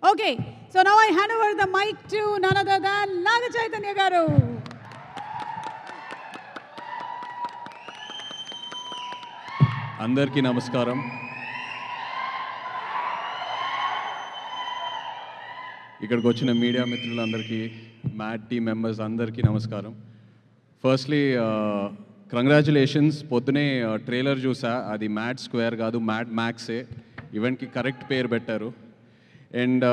Okay, so now I hand over the mic to none other than Naga Chaitanya garu. అందరికీ నమస్కారం. ఇక్కడికి వచ్చిన media మిత్రులందరికీ, mad team members అందరికీ నమస్కారం. Firstly congratulations. పొద్దునే ట్రైలర్ చూసా, అది మ్యాడ్ స్క్వేర్ కాదు, మ్యాడ్ మ్యాక్సే. ఈవెంట్కి కరెక్ట్ పేరు పెట్టారు. అండ్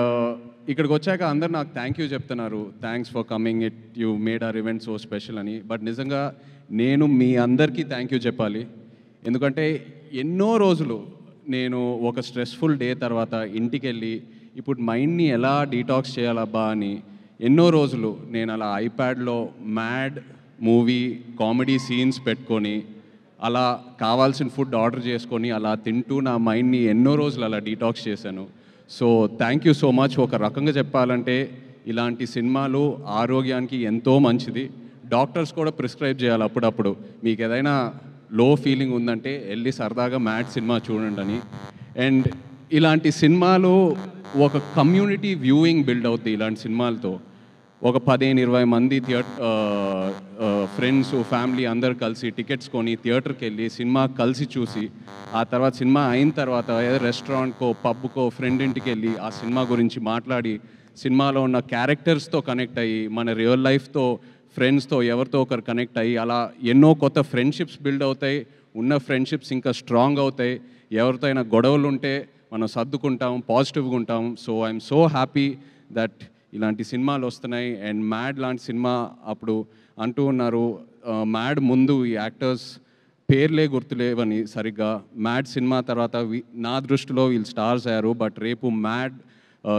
ఇక్కడికి వచ్చాక అందరు నాకు థ్యాంక్ యూ చెప్తున్నారు, thanks for coming, you made our event so special అని. బట్ నిజంగా నేను మీ అందరికీ థ్యాంక్ యూ చెప్పాలి. ఎందుకంటే ఎన్నో రోజులు నేను ఒక స్ట్రెస్ఫుల్ డే తర్వాత ఇంటికి వెళ్ళి ఇప్పుడు మైండ్ని ఎలా డీటాక్స్ చేయాలబ్బా అని ఎన్నో రోజులు నేను అలా ఐప్యాడ్లో మ్యాడ్ మూవీ కామెడీ సీన్స్ పెట్టుకొని అలా కావాల్సిన ఫుడ్ ఆర్డర్ చేసుకొని అలా తింటూ నా మైండ్ని ఎన్నో రోజులు అలా డీటాక్స్ చేశాను. So thank you so much. ఒక రకంగా చెప్పాలంటే ఇలాంటి సినిమాలు ఆరోగ్యానికి ఎంతో మంచిది. డాక్టర్స్ కూడా ప్రిస్క్రైబ్ చేయాలి అప్పుడప్పుడు. మీకు ఏదైనా లో ఫీలింగ్ ఉందంటే వెళ్ళి సరదాగా మ్యాడ్ సినిమా చూడండి అని. అండ్ ఇలాంటి సినిమాలు ఒక కమ్యూనిటీ వ్యూయింగ్ బిల్డ్ అవుతుంది. ఇలాంటి సినిమాలతో ఒక 15-20 మంది ఫ్రెండ్స్ ఫ్యామిలీ అందరు కలిసి టికెట్స్ కొని థియేటర్కి వెళ్ళి సినిమా కలిసి చూసి ఆ తర్వాత సినిమా అయిన తర్వాత ఏదో రెస్టారెంట్కో పబ్కో ఫ్రెండ్ ఇంటికి వెళ్ళి ఆ సినిమా గురించి మాట్లాడి సినిమాలో ఉన్న క్యారెక్టర్స్తో కనెక్ట్ అయ్యి మన రియల్ లైఫ్తో ఫ్రెండ్స్తో ఎవరితో ఒకరు కనెక్ట్ అయ్యి అలా ఎన్నో కొత్త ఫ్రెండ్షిప్స్ బిల్డ్ అవుతాయి. ఉన్న ఫ్రెండ్షిప్స్ ఇంకా స్ట్రాంగ్ అవుతాయి. ఎవరితో అయినా గొడవలు ఉంటే మనం సర్దుకుంటాం, పాజిటివ్గా ఉంటాం. So I'm so happy that ఇలాంటి సినిమాలు వస్తున్నాయి. అండ్ మ్యాడ్ లాంటి సినిమా అప్పుడు అంటూ ఉన్నారు, మ్యాడ్ ముందు ఈ యాక్టర్స్ పేర్లే గుర్తులేవని సరిగ్గా. మ్యాడ్ సినిమా తర్వాత నా దృష్టిలో వీళ్ళు స్టార్స్ అయ్యారు. బట్ రేపు మ్యాడ్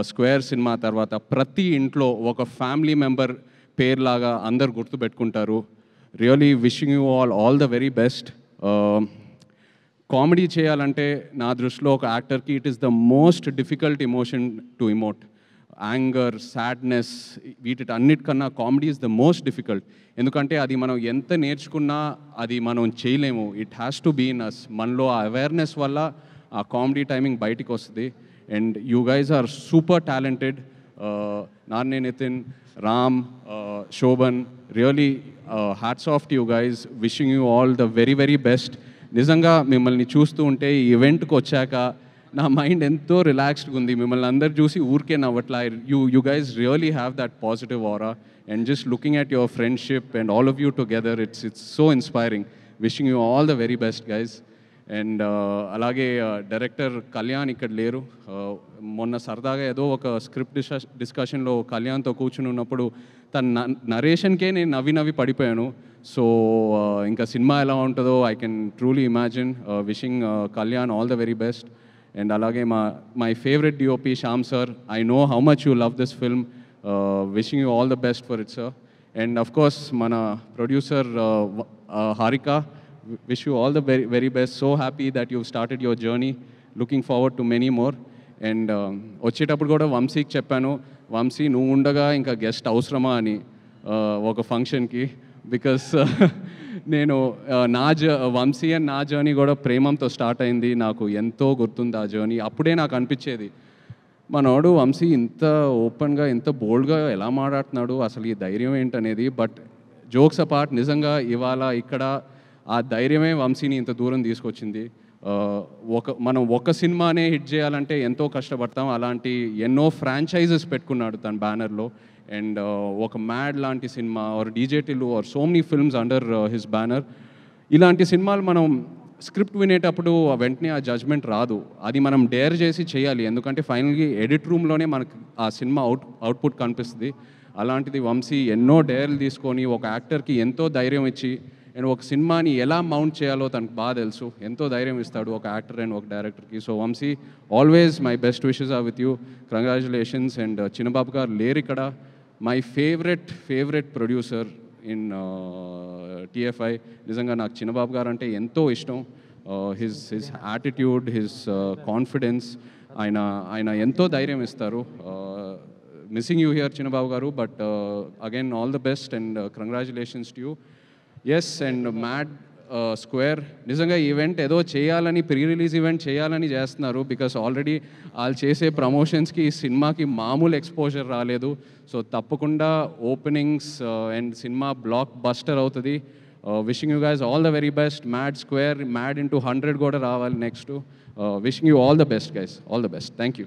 స్క్వేర్ సినిమా తర్వాత ప్రతి ఇంట్లో ఒక ఫ్యామిలీ మెంబర్ పేర్లాగా అందరు గుర్తుపెట్టుకుంటారు. Really wishing you all the very best. Comedy చేయాలంటే నా దృష్టిలో ఒక యాక్టర్కి it is the most difficult emotion to emote. Anger, sadness, వీటన్నిటికన్నా comedy is the most difficult. ఎందుకంటే అది మనం ఎంత నేర్చుకున్నా అది మనం చేయలేము. It has to be in us. మనలో ఆ అవేర్నెస్ వల్ల ఆ కామెడీ టైమింగ్ బయటికి వస్తుంది. And you guys are super talented. నాన్నే Nithin, Ram, Shobhan, really hats off to you guys. Wishing you all the very very best. నిజంగా మిమ్మల్ని చూస్తూ ఉంటే ఈ ఈవెంట్కి వచ్చాక నా మైండ్ ఎంతో రిలాక్స్డ్గా ఉంది. మిమ్మల్ని అందరు చూసి ఊరికే నవ్వట్లా. You guys really have that positive aura. And just looking at your friendship and all of you together, it's so inspiring. Wishing you all the very best guys. And అలాగే డైరెక్టర్ కళ్యాణ్ ఇక్కడ లేరు. మొన్న సరదాగా ఏదో ఒక స్క్రిప్ట్ డిస్కషన్లో కళ్యాణ్తో కూర్చుని ఉన్నప్పుడు తన నరేషన్కే నేను నవ్వి పడిపోయాను. సో ఇంకా సినిమా ఎలా ఉంటుందో I can truly imagine. Wishing Kalyan all the very best. And అలాగే my favourite DOP Shyam sir, I know how much you love this film. Wishing you all the best for it sir. And of course మన producer Harika, wish you all the very very best. So happy that you've started your journey. Looking forward to many more. And వచ్చేటప్పుడు కూడా వంశీకి చెప్పాను, వంశీ నువ్వు ఉండగా ఇంకా guest అవసరమా అని ఒక ఫంక్షన్కి. బికాస్ నేను వంశీ అండ్ నా జర్నీ కూడా ప్రేమంతో స్టార్ట్ అయింది. నాకు ఎంతో గుర్తుంది ఆ జర్నీ. అప్పుడే నాకు అనిపించేది, మనోడు వంశీ ఇంత ఓపెన్గా ఇంత బోల్డ్గా ఎలా మాట్లాడుతున్నాడు, అసలు ఈ ధైర్యం ఏంటనేది. బట్ జోక్స్ అపార్ట్, నిజంగా ఇవాళ ఇక్కడ ఆ ధైర్యమే వంశీని ఇంత దూరం తీసుకొచ్చింది. మనం ఒక సినిమానే హిట్ చేయాలంటే ఎంతో కష్టపడతాం. అలాంటి ఎన్నో ఫ్రాంచైజెస్ పెట్టుకున్నాడు తన బ్యానర్లో. అండ్ ఒక మ్యాడ్ లాంటి సినిమా or DJ Tillu or so many films under his banner. ఇలాంటి సినిమాలు మనం స్క్రిప్ట్ వినేటప్పుడు వెంటనే ఆ జడ్జ్మెంట్ రాదు. అది మనం డేర్ చేసి చేయాలి. ఎందుకంటే ఫైనల్గా ఎడిట్ రూమ్లోనే మనకు ఆ సినిమా అవుట్పుట్ కనిపిస్తుంది. అలాంటిది వంశీ ఎన్నో డేర్లు తీసుకొని ఒక యాక్టర్కి ఎంతో ధైర్యం ఇచ్చి అండ్ ఒక సినిమాని ఎలా మౌంట్ చేయాలో తనకు బాగా తెలుసు. ఎంతో ధైర్యం ఇస్తాడు ఒక యాక్టర్ అండ్ ఒక డైరెక్టర్కి. So Vamsi, always my best wishes are with you. Congratulations. And Chinnababu garu లేరు ఇక్కడ. My favourite producer in TFI. నిజంగా నాకు చిన్నబాబు గారు అంటే ఎంతో ఇష్టం. హిస్ యాటిట్యూడ్, హిస్ కాన్ఫిడెన్స్, ఆయన ఎంతో ధైర్యం ఇస్తారు. Missing you here Chinnababu garu. But again all the best and congratulations to you. Yes, and Mad Square నిజంగా ఈవెంట్ ఏదో చేయాలని ప్రీ రిలీజ్ ఈవెంట్ చేయాలని చేస్తున్నారు, బికాస్ ఆల్రెడీ వాళ్ళు చేసే ప్రమోషన్స్కి ఈ సినిమాకి మామూలు ఎక్స్పోజర్ రాలేదు. సో తప్పకుండా openings and cinema blockbuster అవుతుంది. Wishing you guys all the very best. Mad square, mad into 100 కూడా రావాలి next. Wishing you all the best guys, all the best. Thank you.